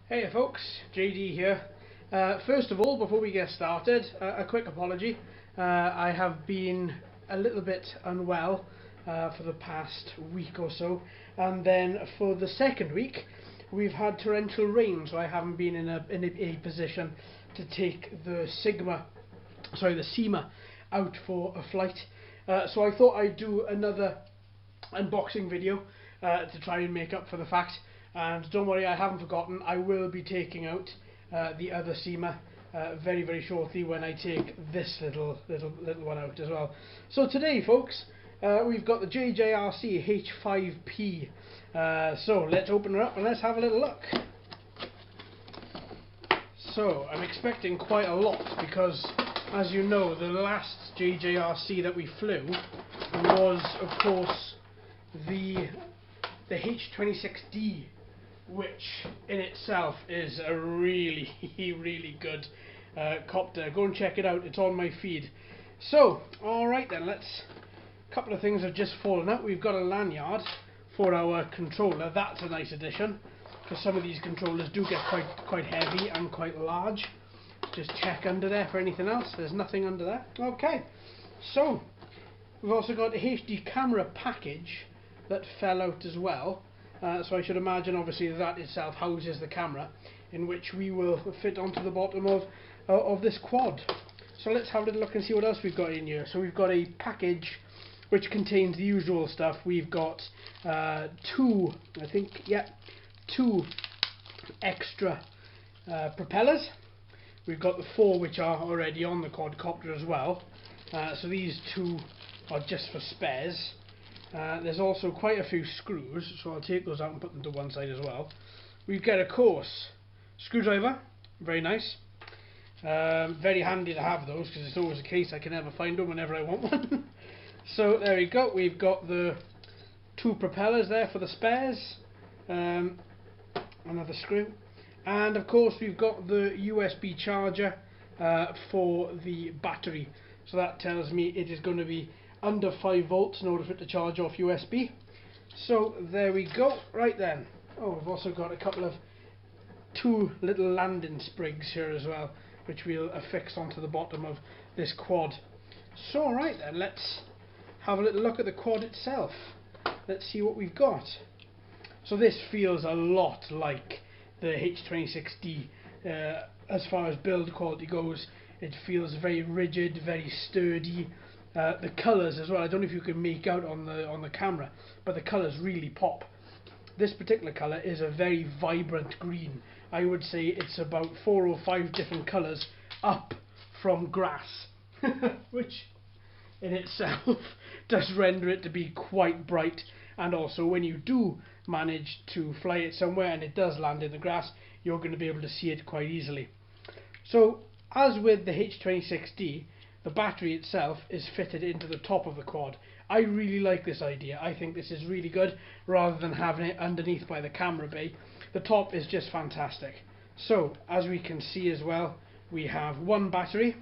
Hey folks, JD here. First of all, before we get started, a quick apology. I have been a little bit unwell for the past week or so, and then for the second week we've had torrential rain, so I haven't been in a position to take the SEMA out for a flight. So I thought I'd do another unboxing video to try and make up for the fact. And don't worry, I haven't forgotten. I will be taking out the other SEMA very shortly when I take this little one out as well. So today, folks, we've got the JJRC H5P. So let's open her up and let's have a little look. So I'm expecting quite a lot because, as you know, the last JJRC that we flew was, of course, the H26D, which in itself is a really good copter. Go and check it out, it's on my feed. So, alright then, a couple of things have just fallen out. We've got a lanyard for our controller. That's a nice addition, because some of these controllers do get quite heavy and quite large. Just check under there for anything else. There's nothing under there. Okay, so we've also got a HD camera package that fell out as well. So I should imagine obviously that itself houses the camera, in which we will fit onto the bottom of this quad. So let's have a little look and see what else we've got in here. So we've got a package which contains the usual stuff. We've got two extra propellers. We've got the 4 which are already on the quadcopter as well. So these 2 are just for spares. There's also quite a few screws, so I'll take those out and put them to one side as well. We get, of course, screwdriver, very nice. Very handy to have those, because it's always the case I can never find them whenever I want one. So there we go, we've got the 2 propellers there for the spares, another screw, and of course we've got the USB charger for the battery. So that tells me it is going to be under 5 volts in order for it to charge off USB. So there we go. Right then. Oh, we've also got a couple of 2 little landing sprigs here as well, which we'll affix onto the bottom of this quad. So alright then, let's have a little look at the quad itself. Let's see what we've got. So this feels a lot like the H26D as far as build quality goes. It feels very rigid, very sturdy. The colours as well, I don't know if you can make out on the camera, but the colours really pop. This particular colour is a very vibrant green. I would say it's about 4 or 5 different colours up from grass, which in itself does render it to be quite bright. And also when you do manage to fly it somewhere and it does land in the grass, you're going to be able to see it quite easily. So as with the H26D, the battery itself is fitted into the top of the quad. I really like this idea. I think this is really good, rather than having it underneath by the camera bay. The top is just fantastic. So as we can see as well, we have one battery,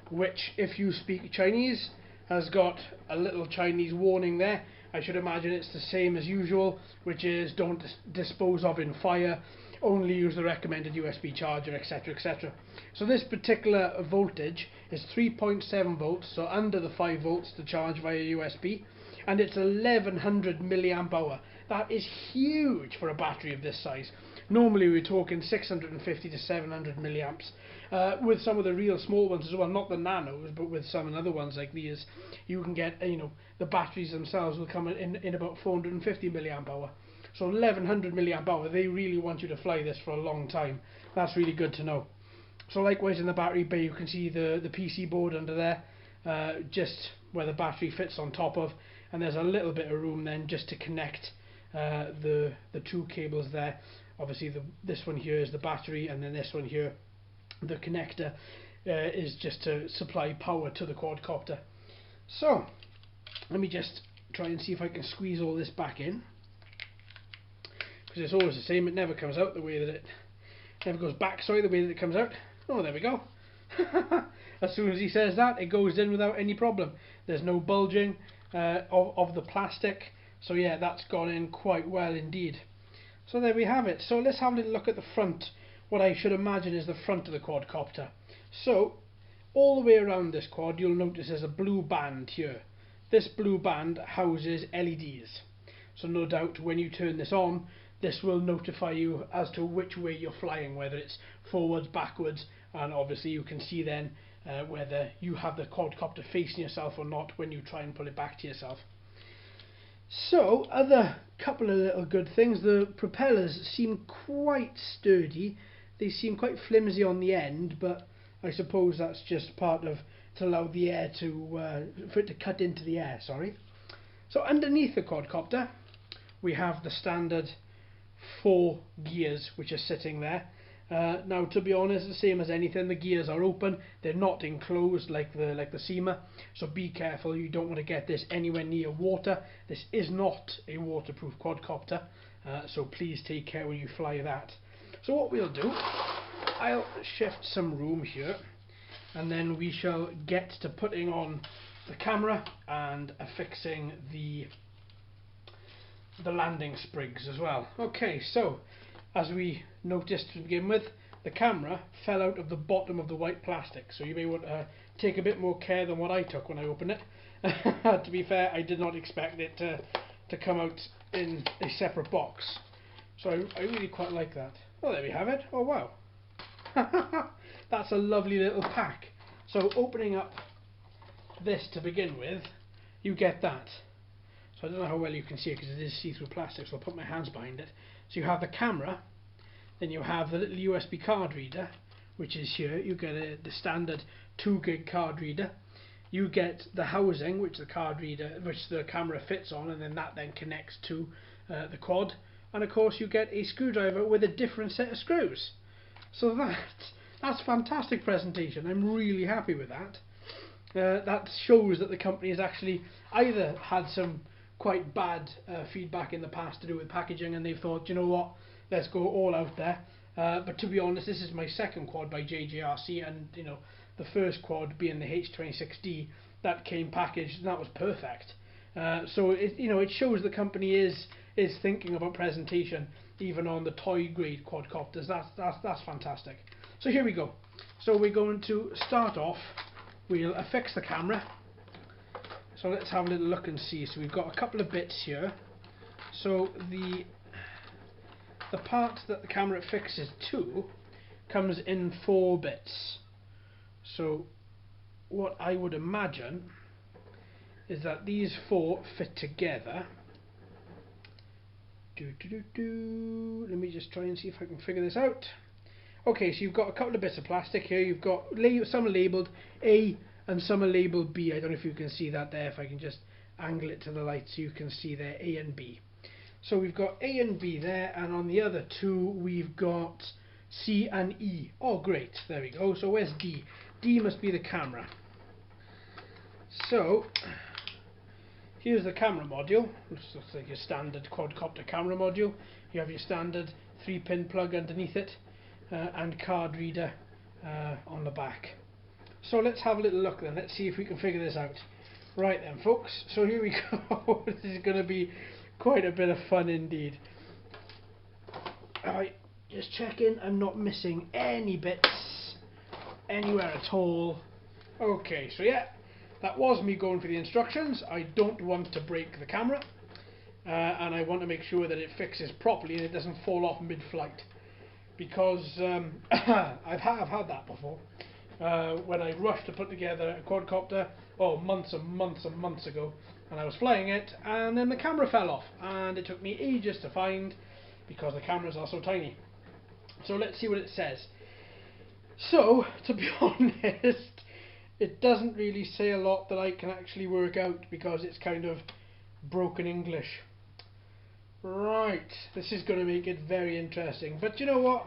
which if you speak Chinese has got a little Chinese warning there. I should imagine it's the same as usual, which is don't dispose of in fire, only use the recommended USB charger, etc, etc. So this particular voltage is 3.7 volts, so under the 5 volts to charge via USB, and it's 1100 milliamp hour. That is huge for a battery of this size. Normally we're talking 650 to 700 milliamps. With some of the real small ones as well, not the nanos, but with some other ones like these, you can get, the batteries themselves will come in about 450 milliamp hour. So 1100 milliamp hour, they really want you to fly this for a long time. That's really good to know. So likewise in the battery bay, you can see the PC board under there, just where the battery fits on top of, and there's a little bit of room then just to connect the 2 cables there. Obviously this one here is the battery, and then this one here, the connector, is just to supply power to the quadcopter. So let me just try and see if I can squeeze all this back in, because it's always the same, it never comes out the way that it never goes back, sorry, the way that it comes out. Oh, there we go. As soon as he says that, it goes in without any problem. There's no bulging of the plastic, so yeah, that's gone in quite well indeed. So there we have it. So let's have a little look at the front, what I should imagine is the front of the quadcopter. So all the way around this quad you'll notice there's a blue band here. This blue band houses LEDs. So no doubt when you turn this on, this will notify you as to which way you're flying, whether it's forwards, backwards, and obviously you can see then whether you have the quadcopter facing yourself or not when you try and pull it back to yourself. So, other couple of little good things, the propellers seem quite sturdy. They seem quite flimsy on the end, but I suppose that's just part of, to allow the air to, for it to cut into the air, sorry. So underneath the quadcopter, we have the standard 4 gears which are sitting there. Now, to be honest, the same as anything, the gears are open, they're not enclosed like the SEMA, so be careful, you don't want to get this anywhere near water. This is not a waterproof quadcopter, so please take care when you fly that. So what we'll do, I'll shift some room here, and then we shall get to putting on the camera and affixing the landing sprigs as well. Okay, so as we noticed to begin with, the camera fell out of the bottom of the white plastic, so you may want to take a bit more care than what I took when I opened it. To be fair, I did not expect it to come out in a separate box, so I really quite like that. Well, there we have it. Oh wow. That's a lovely little pack. So opening up this to begin with, you get that. So I don't know how well you can see it because it is see-through plastic, so I'll put my hands behind it. So you have the camera, then you have the little USB card reader, which is here. You get the standard 2 gig card reader. You get the housing, which the camera fits on, and then that then connects to the quad. And of course you get a screwdriver with a different set of screws. So that's fantastic presentation. I'm really happy with that. That shows that the company has actually either had some quite bad feedback in the past to do with packaging, and they've thought, you know what, let's go all out there. But to be honest, this is my second quad by JJRC, and you know, the first quad being the H26D that came packaged, and that was perfect. So it shows the company is thinking about presentation even on the toy grade quadcopters. That's fantastic. So here we go. So we're going to start off. We'll affix the camera. So let's have a little look and see. So we've got a couple of bits here. So the part that the camera affixes to comes in 4 bits. So what I would imagine is that these 4 fit together. Let me just try and see if I can figure this out. Okay, so you've got a couple of bits of plastic here. You've got some are labelled A and some are labelled B. I don't know if you can see that there. If I can just angle it to the light so you can see there A and B. So we've got A and B there, and on the other 2 we've got C and E. Oh great, there we go. So where's D? D must be the camera. So here's the camera module. This looks like your standard quadcopter camera module. You have your standard 3-pin plug underneath it, and card reader on the back. So let's have a little look then. Let's see if we can figure this out. Right then folks, so here we go. This is going to be quite a bit of fun indeed. Alright, just checking I'm not missing any bits anywhere at all. Okay, so yeah, that was me going for the instructions. I don't want to break the camera, and I want to make sure that it fixes properly and it doesn't fall off mid-flight, because I've had that before. When I rushed to put together a quadcopter, months and months and months ago, and I was flying it, and then the camera fell off, and it took me ages to find because the cameras are so tiny. So let's see what it says. So, to be honest, it doesn't really say a lot that I can actually work out because it's kind of broken English. Right, this is going to make it very interesting, but you know what?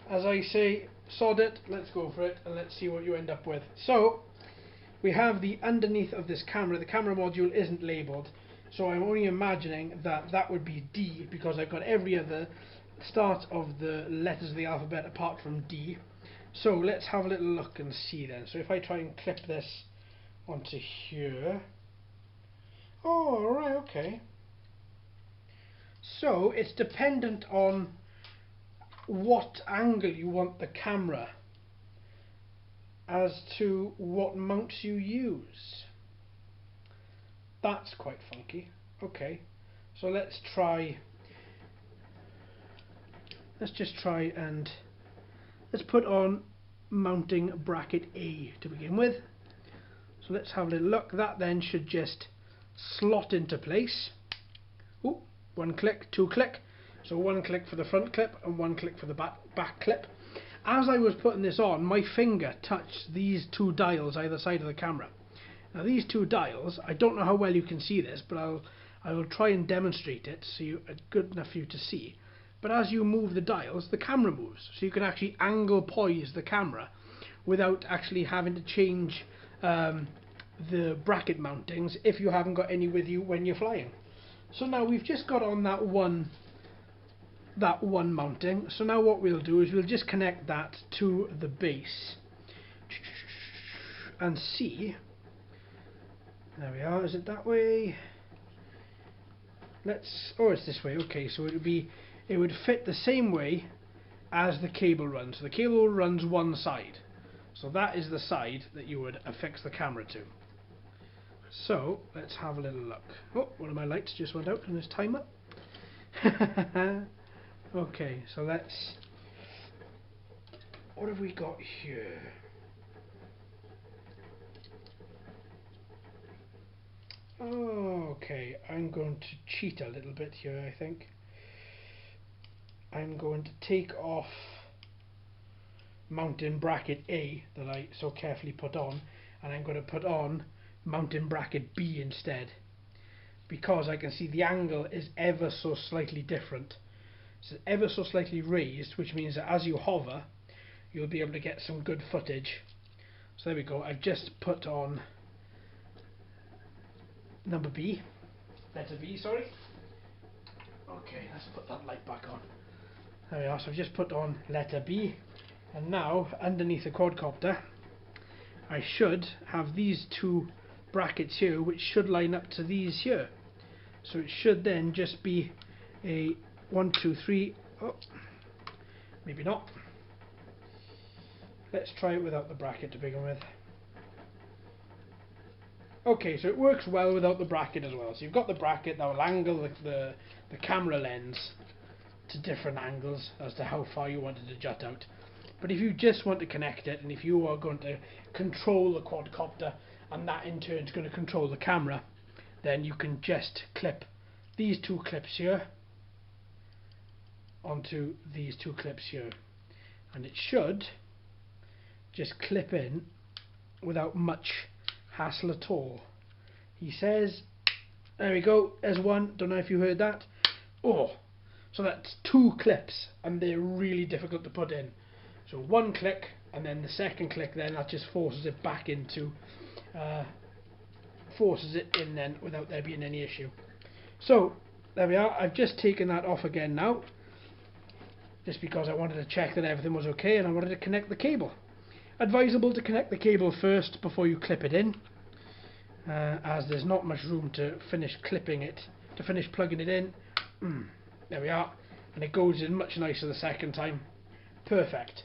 As I say, sod it, let's go for it, and let's see what you end up with. So, we have the underneath of this camera. The camera module isn't labelled, so I'm only imagining that that would be D, because I've got every other start of the letters of the alphabet apart from D. So let's have a little look and see then. So if I try and clip this onto here. Oh, right, okay. So it's dependent on what angle you want the camera as to what mounts you use. That's quite funky. Okay, so let's just try and let's put on mounting bracket A to begin with. So let's have a little look. That then should just slot into place. Ooh, one click, two click. So one click for the front clip and one click for the back clip. As I was putting this on, my finger touched these two dials either side of the camera. Now these two dials, I don't know how well you can see this, but I will try and demonstrate it so it's good enough for you to see. But as you move the dials, the camera moves. So you can actually angle poise the camera without actually having to change the bracket mountings if you haven't got any with you when you're flying. So now we've just got on that one mounting. So now what we'll do is we'll just connect that to the base and see. There we are. Is it that way? Oh, it's this way. Okay, so it would fit the same way as the cable runs. So the cable runs one side. So that is the side that you would affix the camera to. So let's have a little look. Oh, one of my lights just went out in this timer. Okay, so what have we got here? Okay, I'm going to cheat a little bit here, I think. I'm going to take off mounting bracket A that I so carefully put on, and I'm going to put on mounting bracket B instead, because I can see the angle is ever so slightly different. It's ever so slightly raised, which means that as you hover you'll be able to get some good footage. So there we go. I've just put on letter B, sorry. Okay, let's put that light back on. There we are. So I've just put on letter B, and now underneath the quadcopter I should have these two brackets here, which should line up to these here. So it should then just be a 1, 2, 3. Oh, maybe not. Let's try it without the bracket to begin with. Okay, so it works well without the bracket as well. So you've got the bracket that will angle the camera lens to different angles as to how far you want it to jut out. But if you just want to connect it, and if you are going to control the quadcopter, and that in turn is going to control the camera, then you can just clip these two clips here onto these two clips here, and it should just clip in without much hassle at all. He says, there we go, there's one. Don't know if you heard that. Oh, so that's two clips, and they're really difficult to put in. So one click, and then the second click, then that just forces it back into forces it in then without there being any issue. So there we are. I've just taken that off again now, just because I wanted to check that everything was okay, and I wanted to connect the cable. Advisable to connect the cable first before you clip it in, as there's not much room to finish plugging it in. There we are, and it goes in much nicer the second time. Perfect.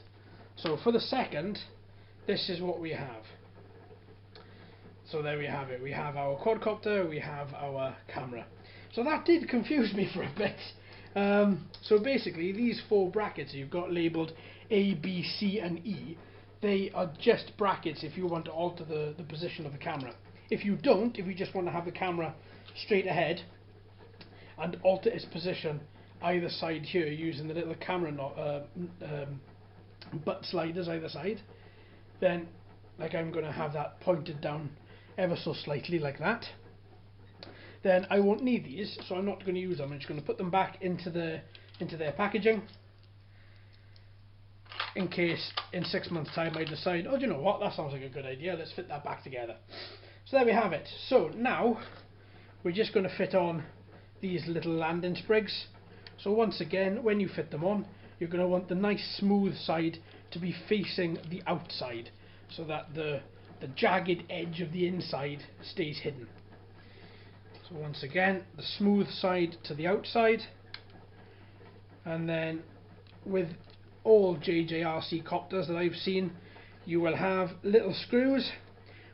So for the second, this is what we have. So there we have it. We have our quadcopter, we have our camera. So that did confuse me for a bit. So basically these four brackets you've got labelled A, B, C and E, they are just brackets if you want to alter the position of the camera. If you don't, if you just want to have the camera straight ahead and alter its position either side here using the little camera butt sliders either side, then like I'm going to have that pointed down ever so slightly like that, then I won't need these, so I'm not going to use them. I'm just going to put them back into their packaging, in case in 6 months time I decide, oh, do you know what, that sounds like a good idea, let's fit that back together. So there we have it. So now we're just going to fit on these little landing sprigs. So once again, when you fit them on, you're going to want the nice smooth side to be facing the outside, so that the jagged edge of the inside stays hidden. So once again, the smooth side to the outside, And then with all JJRC copters that I've seen, you will have little screws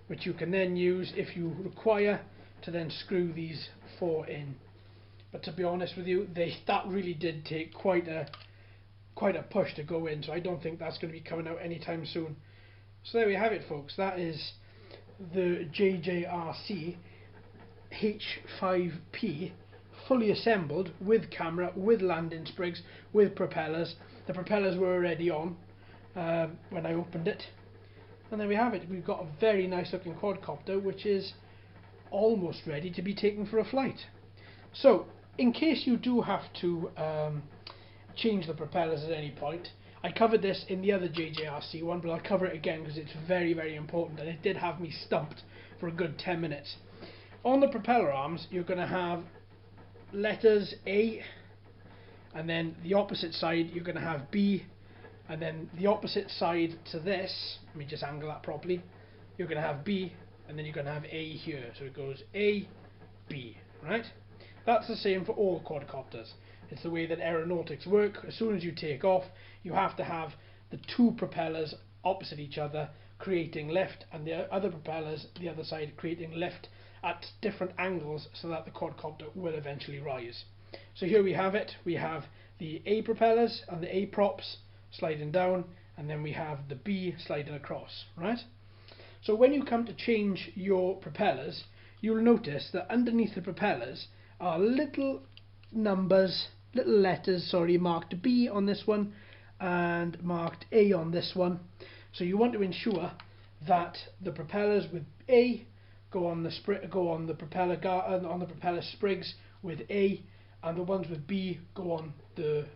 which you can then use if you require to then screw these 4 in. But to be honest with you, that really did take quite a push to go in, so I don't think that's going to be coming out anytime soon. So there we have it, folks. That is the JJRC H5P fully assembled with camera, with landing sprigs, with propellers. The propellers were already on when I opened it. And there we have it. We've got a very nice looking quadcopter which is almost ready to be taken for a flight. So in case you do have to change the propellers at any point, I covered this in the other JJRC one, but I'll cover it again because it's very, very important, and it did have me stumped for a good 10 minutes. On the propeller arms, you're going to have letters A, and then the opposite side you're going to have B, and then the opposite side to this, let me just angle that properly, you're going to have B, and then you're going to have A here, so it goes A, B, right? That's the same for all quadcopters. It's the way that aeronautics work. As soon as you take off, you have to have the 2 propellers opposite each other creating lift, and the other propellers, the other side, creating lift at different angles so that the quadcopter will eventually rise. So here we have it. We have the A propellers and the A props sliding down, and then we have the B sliding across, right? So when you come to change your propellers, you'll notice that underneath the propellers are little numbers, little letters, marked B on this one and marked A on this one. So you want to ensure that the propellers with A go on the propeller sprigs with A, and the ones with B go on the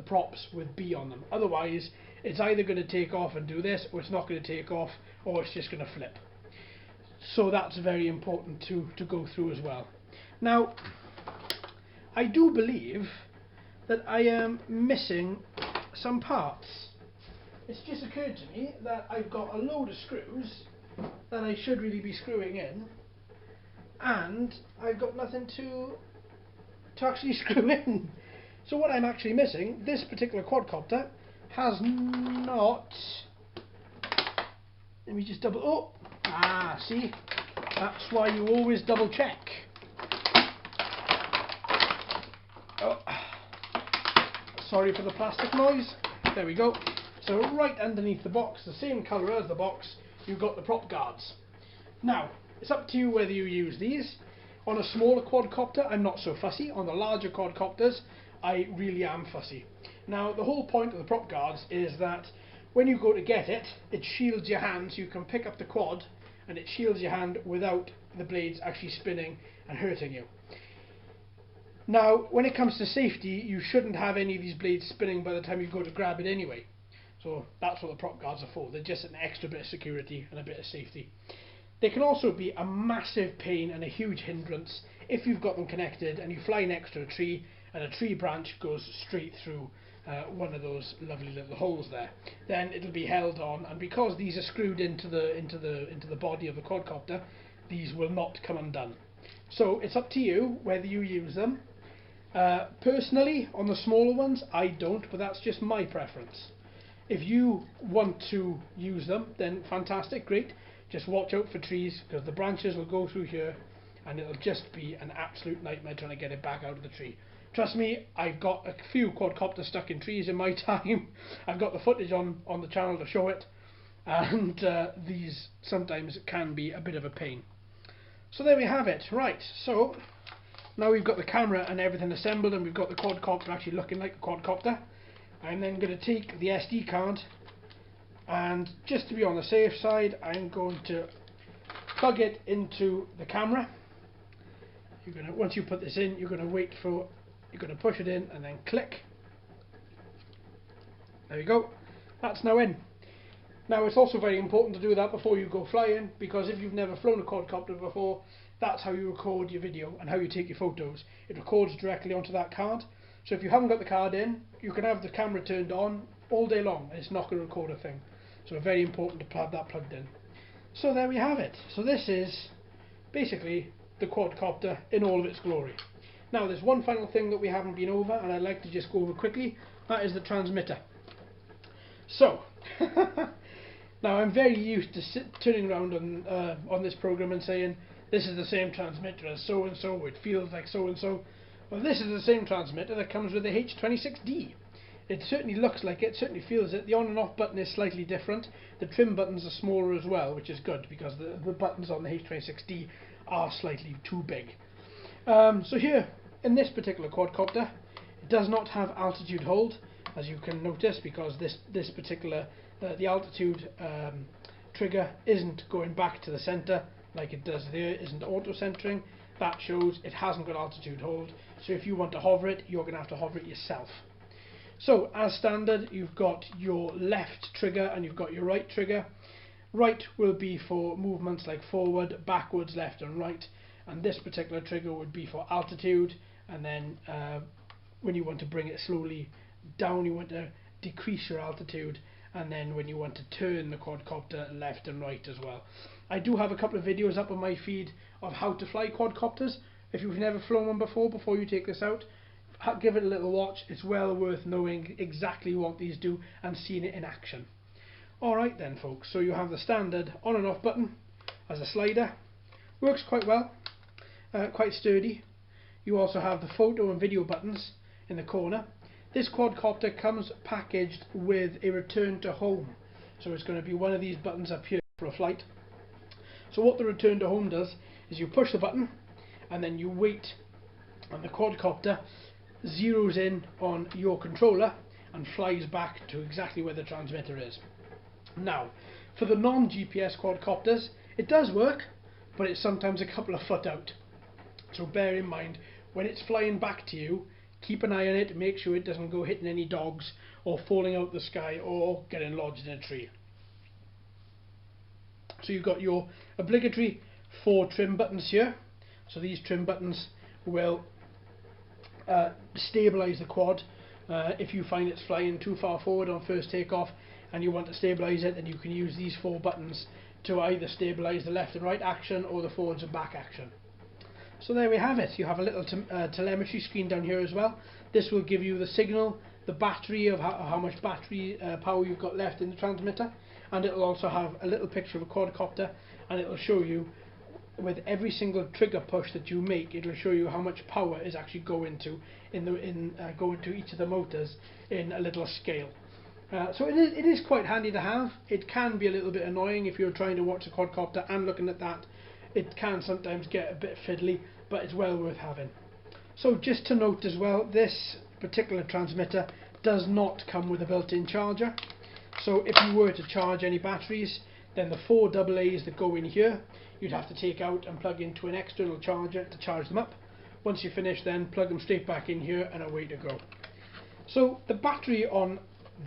props with B on them. Otherwise, it's either going to take off and do this, or it's not going to take off, or it's just going to flip. So that's very important to go through as well. Now, I do believe that I am missing some parts. It's just occurred to me that I've got a load of screws that I should really be screwing in, and I've got nothing to actually screw in. So what I'm actually missing, this particular quadcopter has not, let me just see, that's why you always double check. Oh, sorry for the plastic noise. There we go. So right underneath the box, the same colour as the box, you've got the prop guards. Now, it's up to you whether you use these. On a smaller quadcopter, I'm not so fussy. On the larger quadcopters, I really am fussy. Now, the whole point of the prop guards is that when you go to get it, it shields your hand, so you can pick up the quad, and it shields your hand without the blades actually spinning and hurting you. Now, when it comes to safety, you shouldn't have any of these blades spinning by the time you go to grab it anyway. So that's what the prop guards are for. They're just an extra bit of security and a bit of safety. They can also be a massive pain and a huge hindrance if you've got them connected and you fly next to a tree and a tree branch goes straight through one of those lovely little holes there. Then it'll be held on, and because these are screwed into the body of the quadcopter, these will not come undone. So it's up to you whether you use them. Personally, on the smaller ones, I don't, but that's just my preference. If you want to use them, then fantastic, great. Just watch out for trees, because the branches will go through here and it'll just be an absolute nightmare trying to get it back out of the tree. Trust me, I've got a few quadcopters stuck in trees in my time. I've got the footage on the channel to show it, and these sometimes can be a bit of a pain. So there we have it. Right, so now we've got the camera and everything assembled, and we've got the quadcopter actually looking like a quadcopter. I'm then going to take the SD card, and just to be on the safe side, I'm going to plug it into the camera. Once you put this in, you're going to push it in and then click. There you go. That's now in. Now, it's also very important to do that before you go flying, because if you've never flown a quadcopter before, that's how you record your video and how you take your photos. It records directly onto that card. So if you haven't got the card in, you can have the camera turned on all day long and it's not going to record a thing. So very important to have that plugged in. So there we have it. So this is basically the quadcopter in all of its glory. Now there's one final thing that we haven't been over, and I'd like to just go over quickly. That is the transmitter. So, now I'm very used to turning around on this program and saying, this is the same transmitter as so-and-so, it feels like so-and-so. Well, this is the same transmitter that comes with the H26D. It certainly looks like it, certainly feels it. The on and off button is slightly different. The trim buttons are smaller as well, which is good, because the buttons on the H26D are slightly too big. So here, in this particular quadcopter, it does not have altitude hold, as you can notice, because this particular, the altitude trigger isn't going back to the centre like it does there, isn't auto-centering. That shows it hasn't got altitude hold, so if you want to hover it, you're going to have to hover it yourself. So, as standard, you've got your left trigger and you've got your right trigger. Right will be for movements like forward, backwards, left and right, and this particular trigger would be for altitude, and then when you want to bring it slowly down, you want to decrease your altitude, and then when you want to turn the quadcopter left and right as well. I do have a couple of videos up on my feed of how to fly quadcopters. If you've never flown one before you take this out, give it a little watch. It's well worth knowing exactly what these do and seeing it in action. Alright then folks, so you have the standard on and off button as a slider. Works quite well, quite sturdy. You also have the photo and video buttons in the corner. This quadcopter comes packaged with a return to home, so it's going to be one of these buttons up here for a flight. So what the return to home does is you push the button and then you wait, and the quadcopter zeroes in on your controller and flies back to exactly where the transmitter is. Now, for the non-GPS quadcopters, it does work, but it's sometimes a couple of foot out. So bear in mind, when it's flying back to you, keep an eye on it, make sure it doesn't go hitting any dogs or falling out the sky or getting lodged in a tree. So you've got your obligatory 4 trim buttons here. So these trim buttons will stabilise the quad. If you find it's flying too far forward on first takeoff and you want to stabilise it, then you can use these 4 buttons to either stabilise the left and right action or the forwards and back action. So there we have it. You have a little telemetry screen down here as well. This will give you the signal, the battery of how much battery power you've got left in the transmitter, and it will also have a little picture of a quadcopter, and it will show you with every single trigger push that you make, it will show you how much power is actually going to each of the motors in a little scale. So it is quite handy to have. It can be a little bit annoying if you're trying to watch a quadcopter and looking at that. It can sometimes get a bit fiddly, but it's well worth having. So just to note as well, this particular transmitter does not come with a built-in charger. So if you were to charge any batteries, then the 4 AA's that go in here, you'd have to take out and plug into an external charger to charge them up. Once you finish, then plug them straight back in here and away to go. So the battery on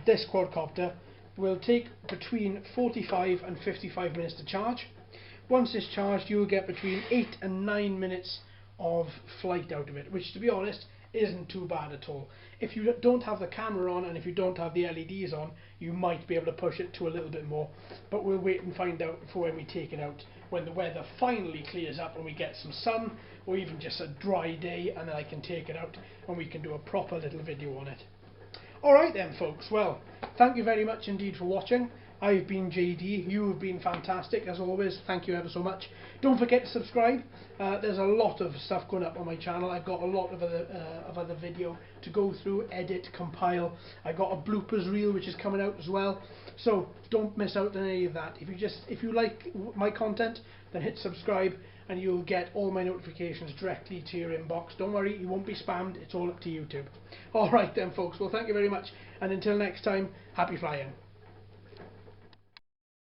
this quadcopter will take between 45 and 55 minutes to charge. Once it's charged, you'll get between 8 and 9 minutes of flight out of it, which to be honest isn't too bad at all. If you don't have the camera on and if you don't have the LEDs on, you might be able to push it to a little bit more, but we'll wait and find out for when we take it out, when the weather finally clears up and we get some sun, or even just a dry day, and then I can take it out and we can do a proper little video on it. Alright then folks, well, thank you very much indeed for watching. I've been JD, you have been fantastic as always, thank you ever so much. Don't forget to subscribe. There's a lot of stuff going up on my channel. I've got a lot of other video to go through, edit, compile. I've got a bloopers reel which is coming out as well, so don't miss out on any of that. If you like my content, then hit subscribe and you'll get all my notifications directly to your inbox. Don't worry, you won't be spammed, it's all up to YouTube. Alright then folks, well thank you very much, and until next time, happy flying.